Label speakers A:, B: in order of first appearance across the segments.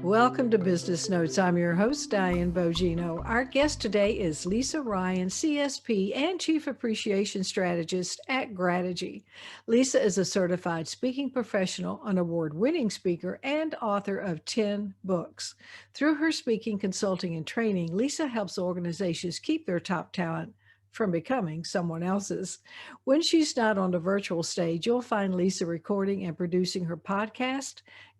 A: Welcome to Business Notes. I'm your host, Diane Bogino. Our guest today is Lisa Ryan, CSP and Chief Appreciation Strategist at Grategy. Lisa is a certified speaking professional, an award-winning speaker, and author of 10 books. Through her speaking, consulting, and training, Lisa helps organizations keep their top talent from becoming someone else's. When she's not on the virtual stage, you'll find Lisa recording and producing her podcast,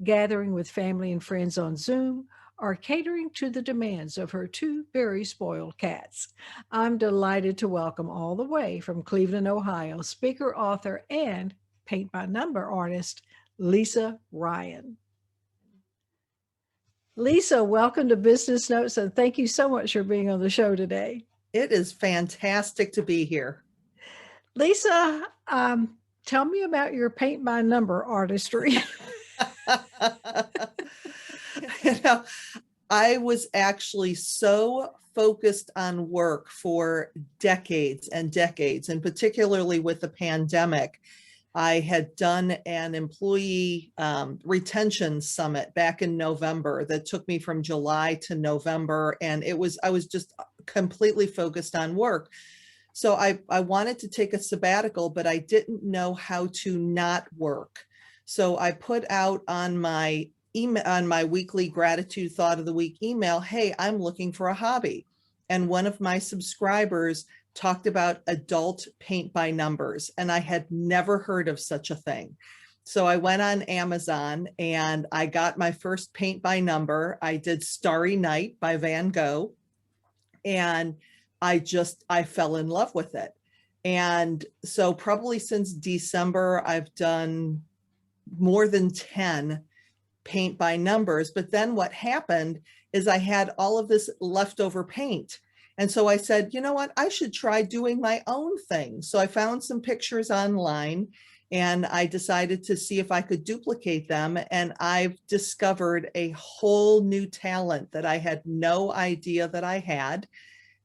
A: gathering with family and friends on Zoom, or catering to the demands of her two very spoiled cats. I'm delighted to welcome all the way from Cleveland, Ohio, speaker, author, and paint by number artist, Lisa Ryan. Lisa, welcome to Business Notes, and thank you so much for being on the show today.
B: It is fantastic to be here.
A: Lisa, tell me about your paint by number artistry.
B: I was actually so focused on work for decades and decades, and particularly with the pandemic. I had done an employee retention summit back in November that took me from July to November, and I was just completely focused on work. So I wanted to take a sabbatical, but I didn't know how to not work. So I put out on my email, on my weekly gratitude thought of the week email, hey, I'm looking for a hobby. And one of my subscribers talked about adult paint by numbers, and I had never heard of such a thing. So I went on Amazon and I got my first paint by number. I did Starry Night by Van Gogh, and I fell in love with it. And so probably since December, I've done more than 10 paint by numbers. But then what happened is I had all of this leftover paint. And so I said, you know what, I should try doing my own thing. So I found some pictures online and I decided to see if I could duplicate them. And I've discovered a whole new talent that I had no idea that I had.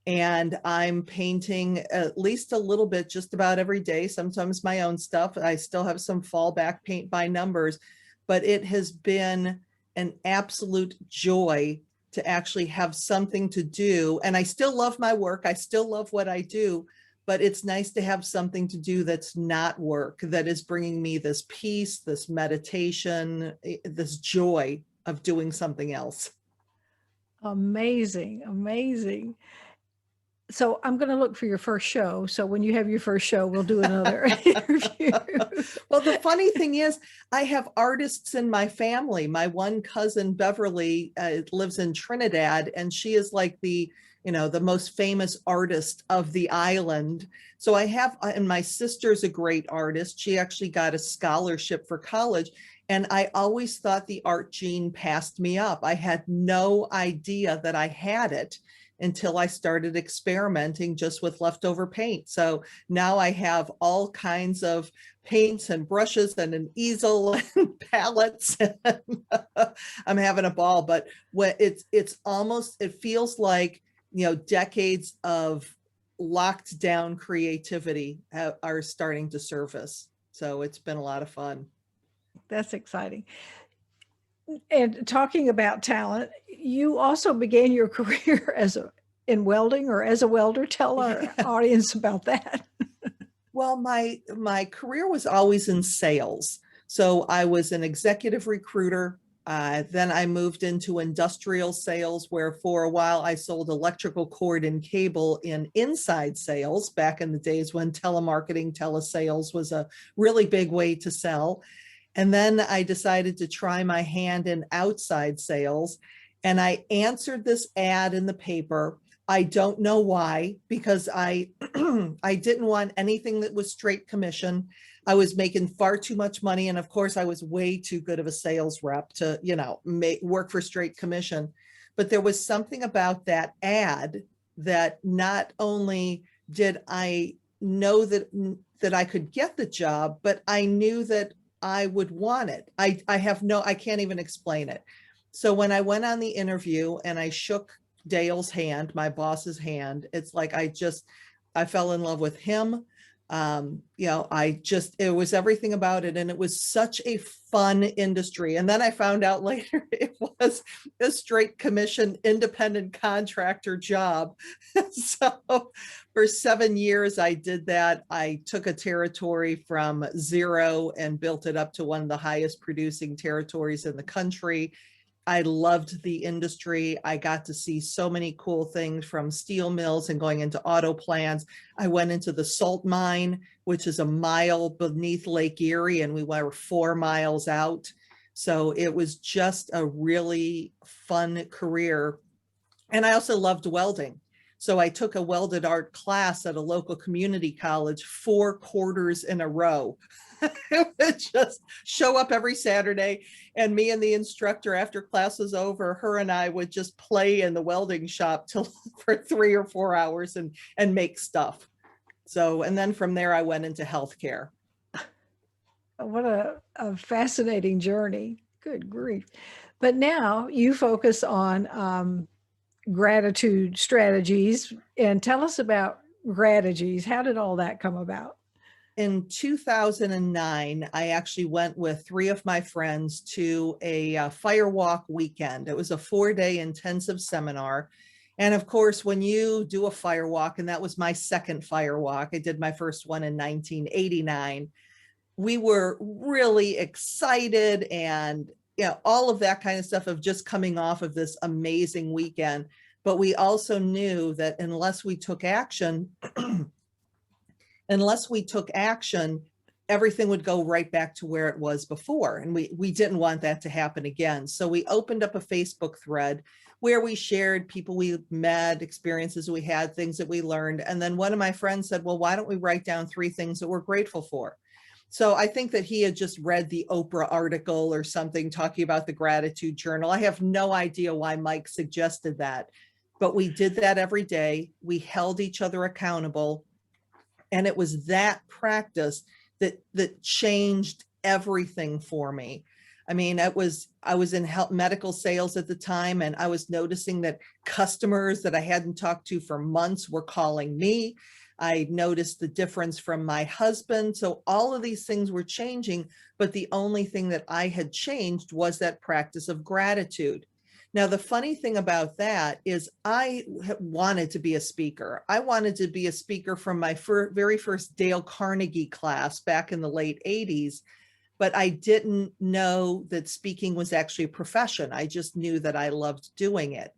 B: And I'm painting at least a little bit just about every day, sometimes my own stuff. I still have some fallback paint by numbers, but it has been an absolute joy to actually have something to do. And I still love my work. I still love what I do, but it's nice to have something to do that's not work, that is bringing me this peace, this meditation, this joy of doing something else.
A: Amazing, amazing. So I'm going to look for your first show. So when you have your first show, we'll do another interview.
B: Well, the funny thing is, I have artists in my family. My one cousin, Beverly, lives in Trinidad, and she is like the most famous artist of the island. So I have, and my sister's a great artist. She actually got a scholarship for college. And I always thought the art gene passed me up. I had no idea that I had it until I started experimenting just with leftover paint. So now I have all kinds of paints and brushes and an easel and palettes. I'm having a ball, but it's almost, it feels like, decades of locked down creativity are starting to surface. So it's been a lot of fun.
A: That's exciting. And talking about talent, you also began your career in welding or as a welder. Tell our audience about that.
B: Well, my career was always in sales. So I was an executive recruiter. Then I moved into industrial sales, where for a while I sold electrical cord and cable in inside sales back in the days when telemarketing, telesales was a really big way to sell. And then I decided to try my hand in outside sales. And I answered this ad in the paper. I don't know why, because I didn't want anything that was straight commission. I was making far too much money. And of course, I was way too good of a sales rep to, work for straight commission. But there was something about that ad that not only did I know that I could get the job, but I knew that I would want it. I can't even explain it. So when I went on the interview and I shook Dale's hand, my boss's hand, it's like I fell in love with him, It was everything about it. And it was such a fun industry. And then I found out later it was a straight commission independent contractor job. So for 7 years, I did that. I took a territory from zero and built it up to one of the highest producing territories in the country. I loved the industry. I got to see so many cool things, from steel mills and going into auto plants. I went into the salt mine, which is a mile beneath Lake Erie, and we were 4 miles out. So it was just a really fun career. And I also loved welding. So I took a welded art class at a local community college 4 quarters in a row. It would just show up every Saturday, and me and the instructor, after class was over, her and I would just play in the welding shop till for 3 or 4 hours and make stuff. So, and then from there I went into healthcare.
A: What a fascinating journey. Good grief. But now you focus on gratitude strategies, and tell us about Gratigees. How did all that come about?
B: In 2009, I actually went with 3 of my friends to a firewalk weekend. It was a 4-day intensive seminar. And of course, when you do a firewalk, and that was my second firewalk, I did my first one in 1989, we were really excited, and all of that kind of stuff of just coming off of this amazing weekend. But we also knew that unless we took action, everything would go right back to where it was before. And we didn't want that to happen again. So we opened up a Facebook thread where we shared people we met, experiences we had, things that we learned. And then one of my friends said, well, why don't we write down 3 things that we're grateful for? So I think that he had just read the Oprah article or something talking about the gratitude journal. I have no idea why Mike suggested that, but we did that every day. We held each other accountable. And it was that practice that changed everything for me. I mean, I was in medical sales at the time, and I was noticing that customers that I hadn't talked to for months were calling me. I noticed the difference from my husband. So all of these things were changing, but the only thing that I had changed was that practice of gratitude. Now, the funny thing about that is I wanted to be a speaker. I wanted to be a speaker from my very first Dale Carnegie class back in the late 80s, but I didn't know that speaking was actually a profession. I just knew that I loved doing it.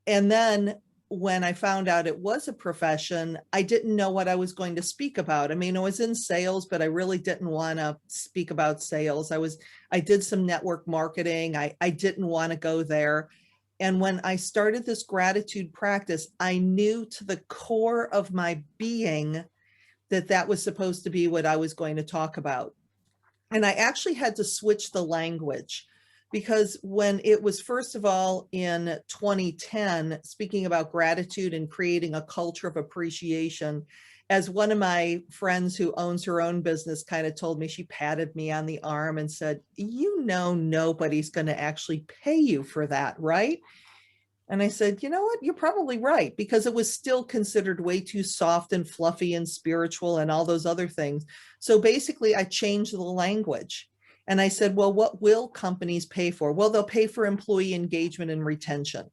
B: And then when I found out it was a profession, I didn't know what I was going to speak about. I mean, I was in sales, but I really didn't want to speak about sales. I did some network marketing. I didn't want to go there. And when I started this gratitude practice, I knew to the core of my being that that was supposed to be what I was going to talk about. And I actually had to switch the language, because when it was, first of all, in 2010, speaking about gratitude and creating a culture of appreciation, as one of my friends who owns her own business kind of told me, she patted me on the arm and said, nobody's going to actually pay you for that, right? And I said, you know what, you're probably right, because it was still considered way too soft and fluffy and spiritual and all those other things. So basically, I changed the language. And I said, well, what will companies pay for? Well, they'll pay for employee engagement and retention.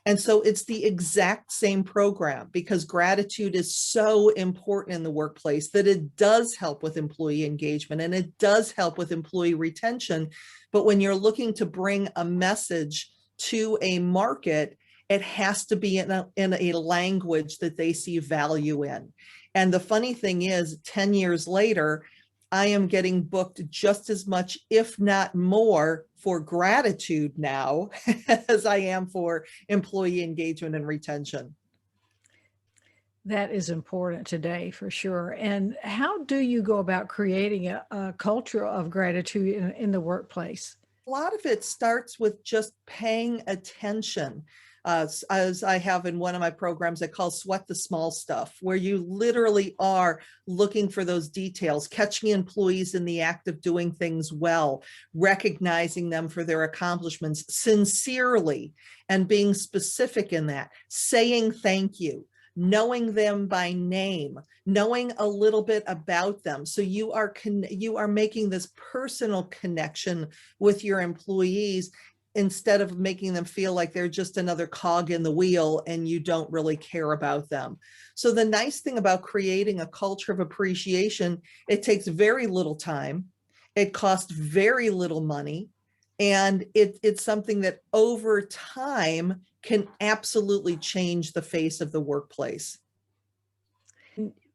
B: And so it's the exact same program, because gratitude is so important in the workplace that it does help with employee engagement and it does help with employee retention. But when you're looking to bring a message to a market, it has to be in a language that they see value in. And the funny thing is, 10 years later, I am getting booked just as much, if not more, for gratitude now as I am for employee engagement and retention.
A: That is important today for sure. And how do you go about creating a culture of gratitude in the workplace?
B: A lot of it starts with just paying attention. As I have in one of my programs I call Sweat the Small Stuff, where you literally are looking for those details, catching employees in the act of doing things well, recognizing them for their accomplishments sincerely and being specific in that, saying thank you, knowing them by name, knowing a little bit about them. So you are making this personal connection with your employees instead of making them feel like they're just another cog in the wheel and you don't really care about them. So the nice thing about creating a culture of appreciation, it takes very little time. It costs very little money. And it's something that over time can absolutely change the face of the workplace.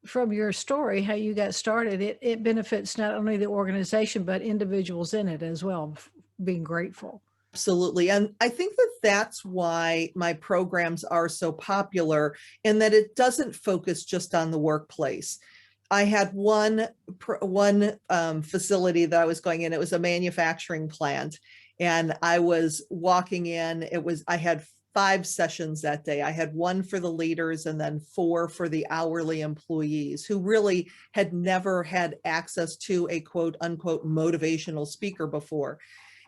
A: From your story, how you got started, it benefits not only the organization, but individuals in it as well, being grateful.
B: Absolutely. And I think that that's why my programs are so popular, in that it doesn't focus just on the workplace. I had one facility that I was going in. It was a manufacturing plant, and I was walking in. I had 5 sessions that day. I had 1 for the leaders and then 4 for the hourly employees who really had never had access to a quote unquote motivational speaker before.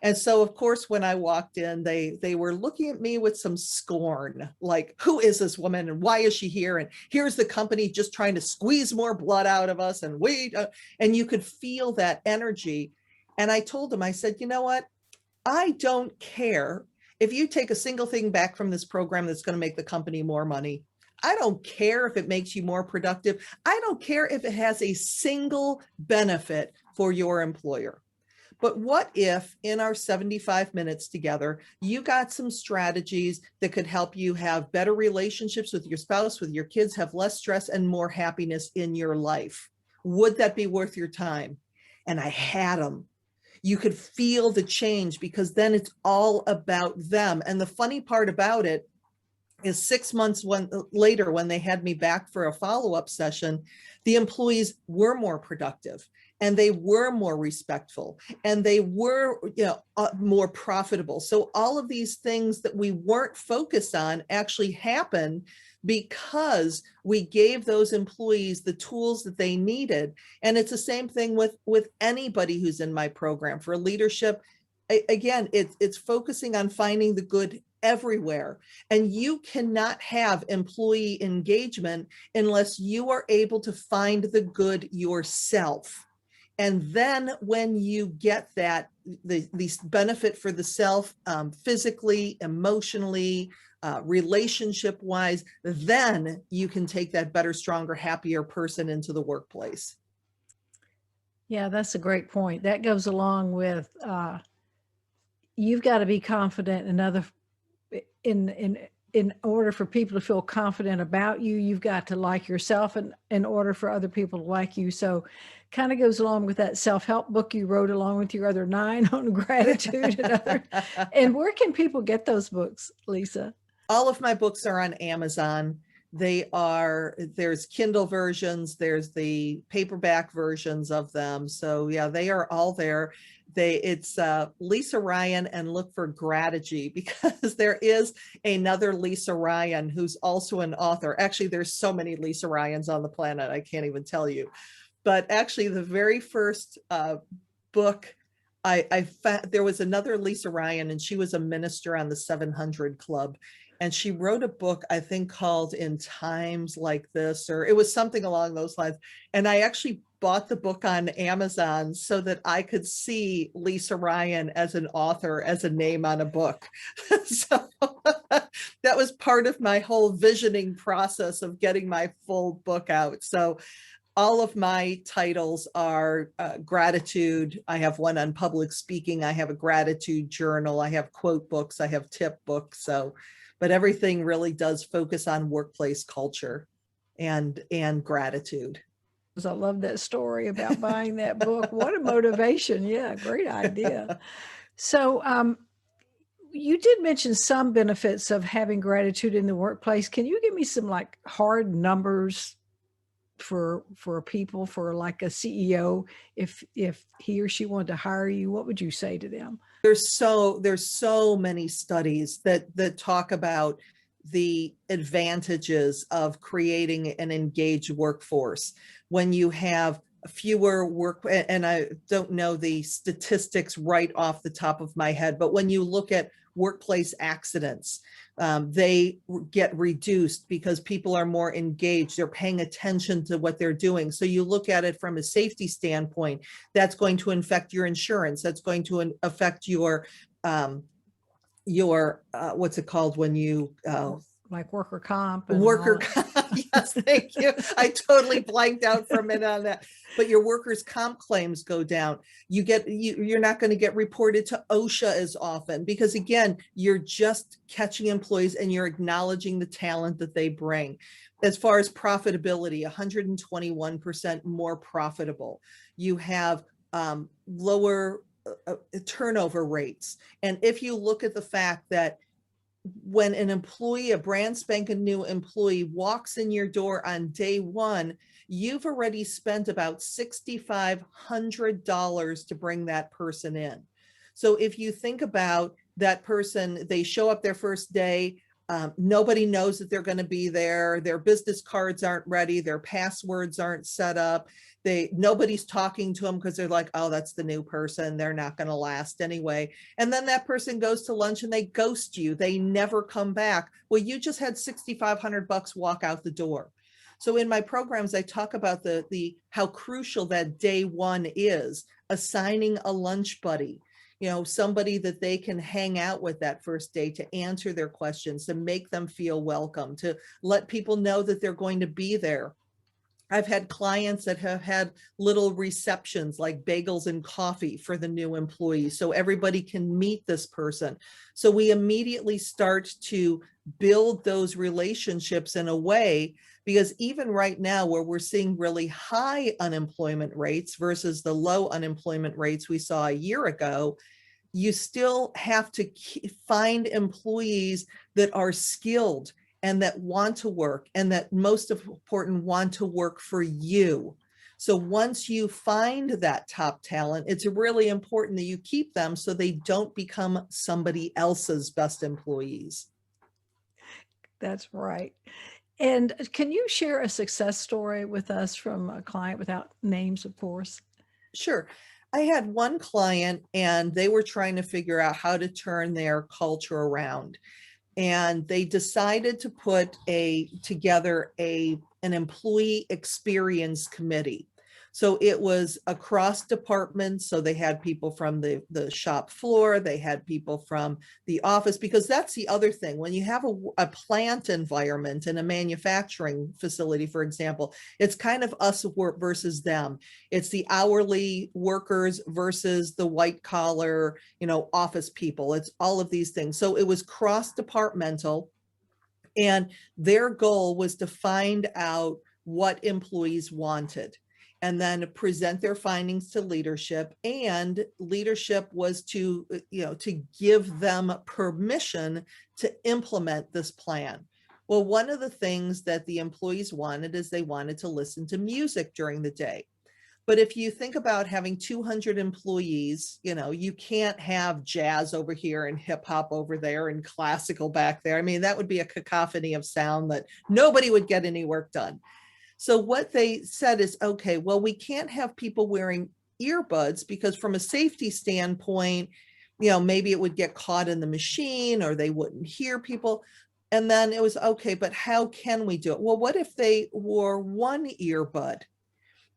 B: And so, of course, when I walked in, they were looking at me with some scorn, like, who is this woman and why is she here? And here's the company just trying to squeeze more blood out of us. And and you could feel that energy. And I told them, I said, you know what? I don't care if you take a single thing back from this program that's going to make the company more money. I don't care if it makes you more productive. I don't care if it has a single benefit for your employer. But what if in our 75 minutes together, you got some strategies that could help you have better relationships with your spouse, with your kids, have less stress and more happiness in your life? Would that be worth your time? And I had them. You could feel the change, because then it's all about them. And the funny part about it is 6 months later, when they had me back for a follow-up session, the employees were more productive and they were more respectful and they were, more profitable. So all of these things that we weren't focused on actually happened because we gave those employees the tools that they needed. And it's the same thing with anybody who's in my program. For leadership, again, it's focusing on finding the good everywhere. And you cannot have employee engagement unless you are able to find the good yourself. And then when you get that, the benefit for the self, physically, emotionally, relationship wise, then you can take that better, stronger, happier person into the workplace.
A: Yeah, that's a great point. That goes along with you've got to be confident in order for people to feel confident about you, you've got to like yourself, and in order for other people to like you. So kind of goes along with that self-help book you wrote along with your other 9 on gratitude and other. And where can people get those books, Lisa?
B: All of my books are on Amazon. There's Kindle versions, there's the paperback versions of them. So yeah, they are all there. It's Lisa Ryan, and look for Grategy, because there is another Lisa Ryan who's also an author. Actually, there's so many Lisa Ryans on the planet, I can't even tell you. But actually, the very first book, I found, there was another Lisa Ryan, and she was a minister on the 700 Club. And she wrote a book, I think, called In Times Like This, or it was something along those lines. And I actually bought the book on Amazon so that I could see Lisa Ryan as an author, as a name on a book. So that was part of my whole visioning process of getting my full book out. So all of my titles are gratitude. I have one on public speaking. I have a gratitude journal. I have quote books. I have tip books. So, but everything really does focus on workplace culture and gratitude.
A: I love that story about buying that book. What a motivation. Yeah, great idea. So you did mention some benefits of having gratitude in the workplace. Can you give me some like hard numbers for people, for like a CEO, if he or she wanted to hire you? What would you say to them?
B: There's so many studies that talk about the advantages of creating an engaged workforce when you have fewer work, and I don't know the statistics right off the top of my head, but when you look at workplace accidents, they get reduced because people are more engaged. They're paying attention to what they're doing. So you look at it from a safety standpoint, that's going to affect your insurance. That's going to affect your what's it called when you
A: like worker comp and
B: worker yes, thank you. I totally blanked out for a minute on that. But your workers' comp claims go down. You're not going to get reported to OSHA as often because, again, you're just catching employees and you're acknowledging the talent that they bring. As far as profitability, 121% more profitable. You have lower turnover rates. And if you look at the fact that when an employee, a brand spanking new employee, walks in your door on day one, you've already spent about $6,500 to bring that person in. So if you think about that person, they show up their first day, nobody knows that they're going to be there. Their business cards aren't ready. Their passwords aren't set up. Nobody's talking to them because they're like, oh, that's the new person. They're not going to last anyway. And then that person goes to lunch and they ghost you. They never come back. Well, you just had $6,500 walk out the door. So in my programs, I talk about the how crucial that day one is, assigning a lunch buddy, somebody that they can hang out with that first day to answer their questions, to make them feel welcome, to let people know that they're going to be there. I've had clients that have had little receptions like bagels and coffee for the new employees so everybody can meet this person. So we immediately start to build those relationships in a way, because even right now where we're seeing really high unemployment rates versus the low unemployment rates we saw a year ago, you still have to find employees that are skilled and that want to work, and that most important, want to work for you. So once you find that top talent, it's really important that you keep them so they don't become somebody else's best employees.
A: That's right. And can you share a success story with us from a client, without names, of course?
B: Sure. I had one client and they were trying to figure out how to turn their culture around. And they decided to put together an employee experience committee. So it was across departments. So they had people from the shop floor, they had people from the office, because that's the other thing. When you have a plant environment in a manufacturing facility, for example, it's kind of us versus them. It's the hourly workers versus the white collar, office people. It's all of these things. So it was cross-departmental, and their goal was to find out what employees wanted and then present their findings to leadership. And leadership was to give them permission to implement this plan. Well, one of the things that the employees wanted is they wanted to listen to music during the day. But if you think about having 200 employees, you can't have jazz over here and hip hop over there and classical back there. I mean, that would be a cacophony of sound that nobody would get any work done. So what they said is, okay, well, we can't have people wearing earbuds because from a safety standpoint, maybe it would get caught in the machine or they wouldn't hear people. And then it was, okay, but how can we do it? Well, what if they wore one earbud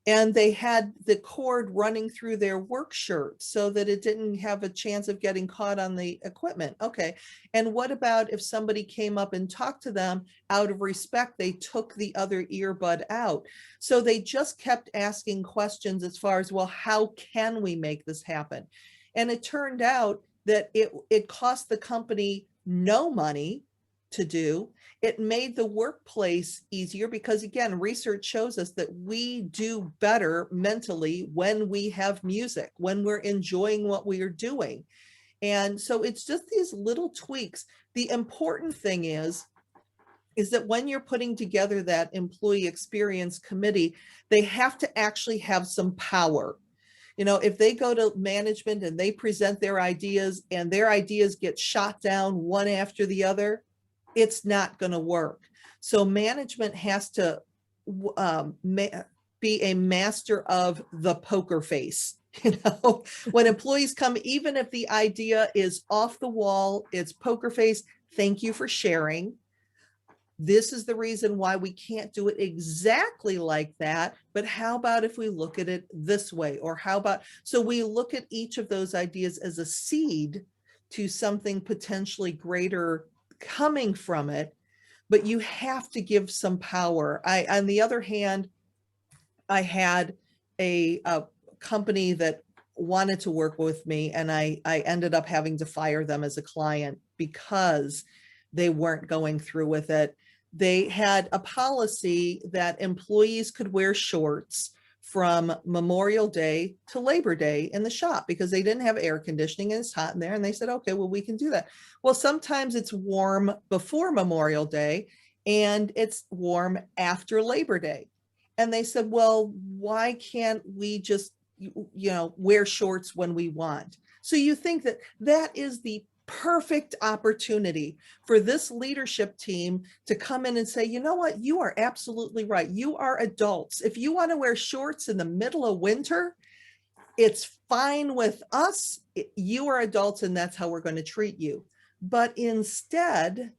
B: and they had the cord running through their work shirt so that it didn't have a chance of getting caught on the equipment? Okay. And what about if somebody came up and talked to them, out of respect, they took the other earbud out? So they just kept asking questions as far as, well, how can we make this happen? And it turned out that it cost the company no money to do. It made the workplace easier because, again, research shows us that we do better mentally when we have music, when we're enjoying what we are doing. And so it's just these little tweaks. The important thing is that when you're putting together that employee experience committee, they have to actually have some power. If they go to management and they present their ideas and their ideas get shot down one after the other, it's not going to work. So management has to be a master of the poker face. When employees come, even if the idea is off the wall, it's poker face. Thank you for sharing. This is the reason why we can't do it exactly like that, but how about if we look at it this way? Or how about, so we look at each of those ideas as a seed to something potentially greater coming from it, but you have to give some power. On the other hand, I had a company that wanted to work with me, and I ended up having to fire them as a client because they weren't going through with it. They had a policy that employees could wear shorts from Memorial Day to Labor Day in the shop because they didn't have air conditioning and it's hot in there. And they said, okay, well, we can do that. Well, sometimes it's warm before Memorial Day and it's warm after Labor Day. And they said, well, why can't we just, wear shorts when we want? So you think that that is the perfect opportunity for this leadership team to come in and say, you know what, you are absolutely right. You are adults. If you want to wear shorts in the middle of winter, it's fine with us. You are adults and that's how we're going to treat you. But instead,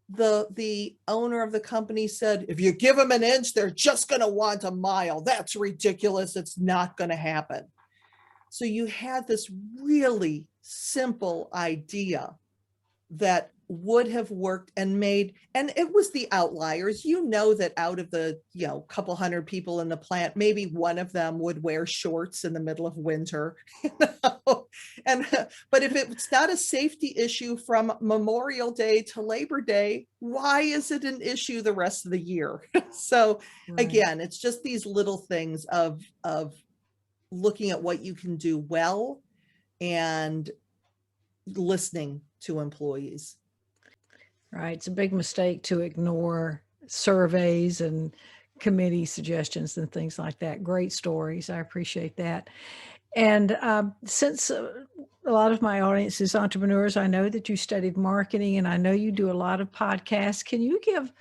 B: the owner of the company said, if you give them an inch, they're just going to want a mile. That's ridiculous. It's not going to happen. So you had this really simple idea that would have worked and made, and it was the outliers. That out of the couple hundred people in the plant, maybe one of them would wear shorts in the middle of winter. But if it's not a safety issue from Memorial Day to Labor Day, why is it an issue the rest of the year? So again, it's just these little things of looking at what you can do well and listening to employees.
A: Right. It's a big mistake to ignore surveys and committee suggestions and things like that. Great stories. I appreciate that. And since a lot of my audience is entrepreneurs, I know that you studied marketing and I know you do a lot of podcasts. Can you give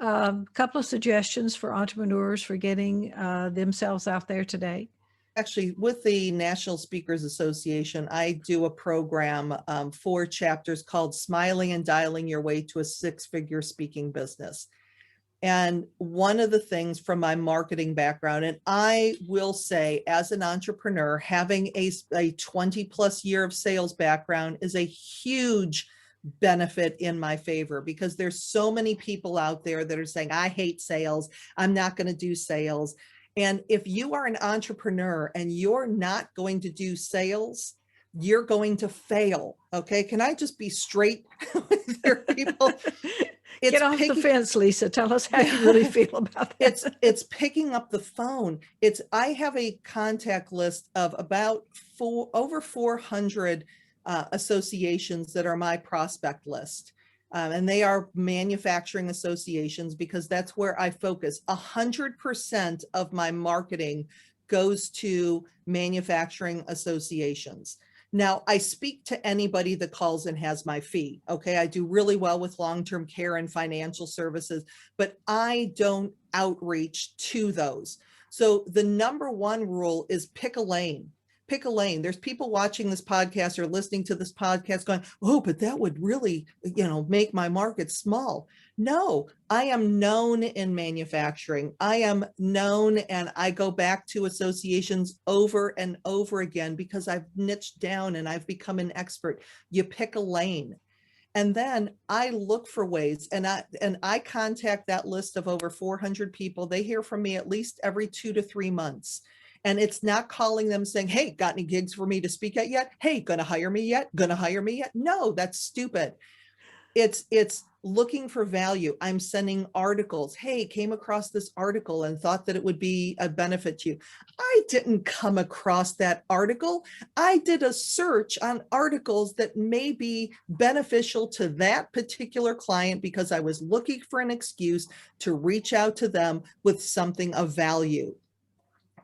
A: a couple of suggestions for entrepreneurs for getting themselves out there today?
B: Actually, with the National Speakers Association, I do a program, 4 chapters called Smiling and Dialing Your Way to a 6-Figure Speaking Business. And one of the things from my marketing background, and I will say as an entrepreneur, having a 20 plus year of sales background is a huge benefit in my favor, because there's so many people out there that are saying, I hate sales. I'm not going to do sales. And if you are an entrepreneur and you're not going to do sales, you're going to fail. Okay. Can I just be straight with your people?
A: Get off the fence, Lisa. Tell us how you really feel about that.
B: It's picking up the phone. I have a contact list of about over 400 associations that are my prospect list. And they are manufacturing associations because that's where I focus. 100% of my marketing goes to manufacturing associations. Now, I speak to anybody that calls and has my fee. Okay, I do really well with long-term care and financial services, but I don't outreach to those. So the number one rule is pick a lane. Pick a lane. There's people watching this podcast or listening to this podcast going, oh, but that would really, make my market small. No, I am known in manufacturing. I am known, and I go back to associations over and over again because I've niched down and I've become an expert. You pick a lane. And then I look for ways, and I contact that list of over 400 people. They hear from me at least every 2 to 3 months. And it's not calling them saying, hey, got any gigs for me to speak at yet? Hey, gonna hire me yet? Gonna hire me yet? No, that's stupid. It's looking for value. I'm sending articles. Hey, came across this article and thought that it would be a benefit to you. I didn't come across that article. I did a search on articles that may be beneficial to that particular client because I was looking for an excuse to reach out to them with something of value.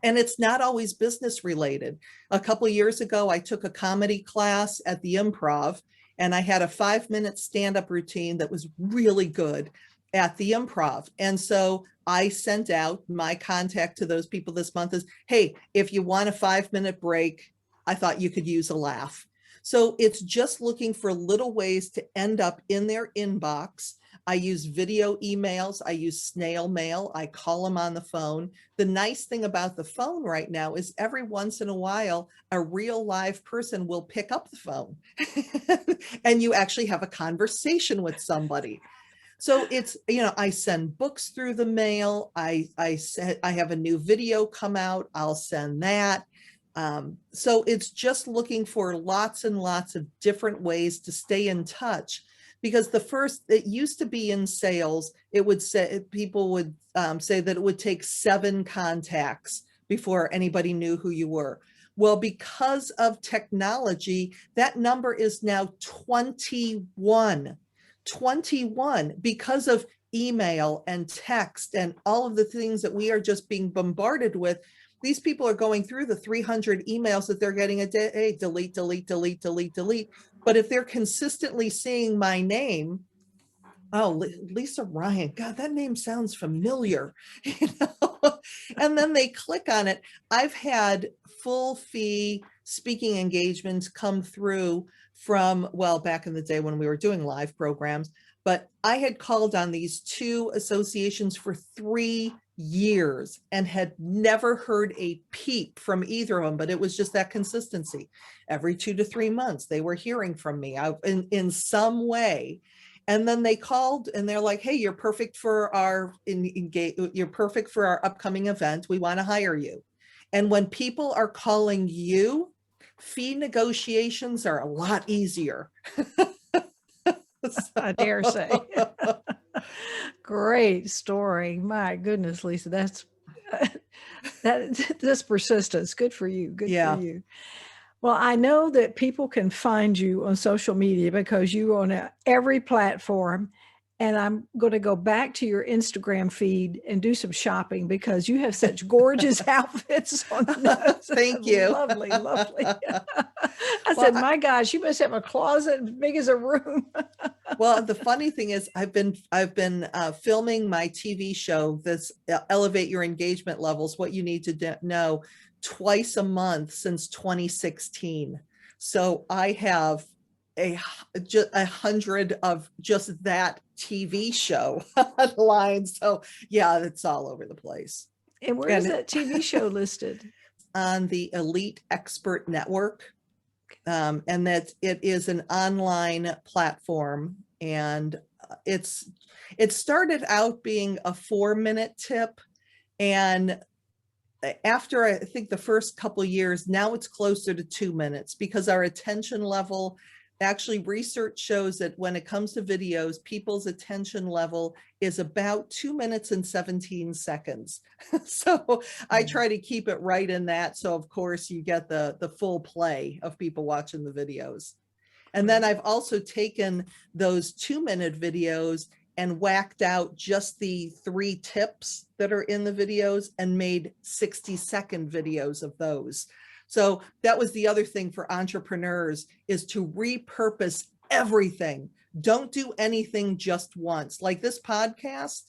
B: And it's not always business related. A couple of years ago, I took a comedy class at the Improv, and I had a 5-minute stand-up routine that was really good. at the Improv. And so I sent out my contact to those people this month is, hey, if you want a 5-minute break, I thought you could use a laugh. So it's just looking for little ways to end up in their inbox. I use video emails. I use snail mail. I call them on the phone. The nice thing about the phone right now is every once in a while, a real live person will pick up the phone and you actually have a conversation with somebody. So it's, I send books through the mail. I said I have a new video come out. I'll send that. So it's just looking for lots and lots of different ways to stay in touch, because it used to be in sales, it would say, people would say that it would take 7 contacts before anybody knew who you were. Well, because of technology, that number is now 21. 21 because of email and text and all of the things that we are just being bombarded with. These people are going through the 300 emails that they're getting a day, delete, delete, delete, delete, delete. But if they're consistently seeing my name, oh, Lisa Ryan, God, that name sounds familiar, and then they click on it. I've had full fee speaking engagements come through from, well, back in the day when we were doing live programs, but I had called on these 2 associations for 3 years and had never heard a peep from either of them, but it was just that consistency. Every 2 to 3 months, they were hearing from me in some way. And then they called and they're like, hey, you're perfect for our upcoming event. We want to hire you. And when people are calling you, fee negotiations are a lot easier.
A: I dare say. Great story. My goodness, Lisa, that's persistence. Good for you. Good for you. Well, I know that people can find you on social media because you're on every platform. And I'm going to go back to your Instagram feed and do some shopping because you have such gorgeous outfits on those.
B: Thank you.
A: Lovely, lovely. I said, my gosh, you must have a closet as big as a room.
B: Well, the funny thing is I've been filming my TV show, this Elevate Your Engagement Levels, What You Need to Know, twice a month since 2016. So I have 100 of just that TV show online. So yeah, it's all over the place.
A: And where is that TV show listed?
B: On the Elite Expert Network. And that it is an online platform, and it started out being a 4-minute tip, and after I think the first couple of years, now it's closer to 2 minutes because our attention level, actually research shows that when it comes to videos, people's attention level is about 2 minutes and 17 seconds. So I try to keep it right in that. So of course you get the full play of people watching the videos. And then I've also taken those 2-minute videos and whacked out just the 3 tips that are in the videos and made 60-second videos of those. So that was the other thing for entrepreneurs, is to repurpose everything. Don't do anything just once. Like this podcast,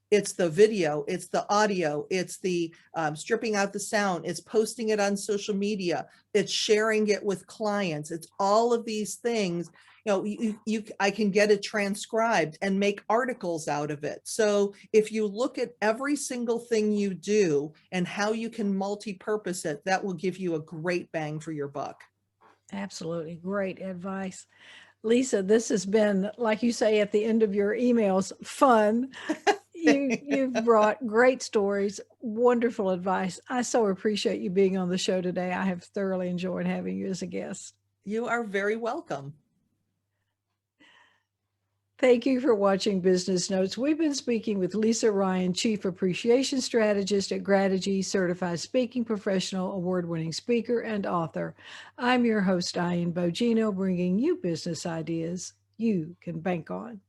B: it's the video, it's the audio, it's the stripping out the sound, it's posting it on social media, it's sharing it with clients. It's all of these things. I can get it transcribed and make articles out of it. So if you look at every single thing you do and how you can multi-purpose it, that will give you a great bang for your buck.
A: Absolutely. Great advice. Lisa, this has been, like you say at the end of your emails, fun. You've brought great stories, wonderful advice. I so appreciate you being on the show today. I have thoroughly enjoyed having you as a guest.
B: You are very welcome.
A: Thank you for watching Business Notes. We've been speaking with Lisa Ryan, Chief Appreciation Strategist at Grategy, certified speaking professional, award-winning speaker, and author. I'm your host, Diane Bogino, bringing you business ideas you can bank on.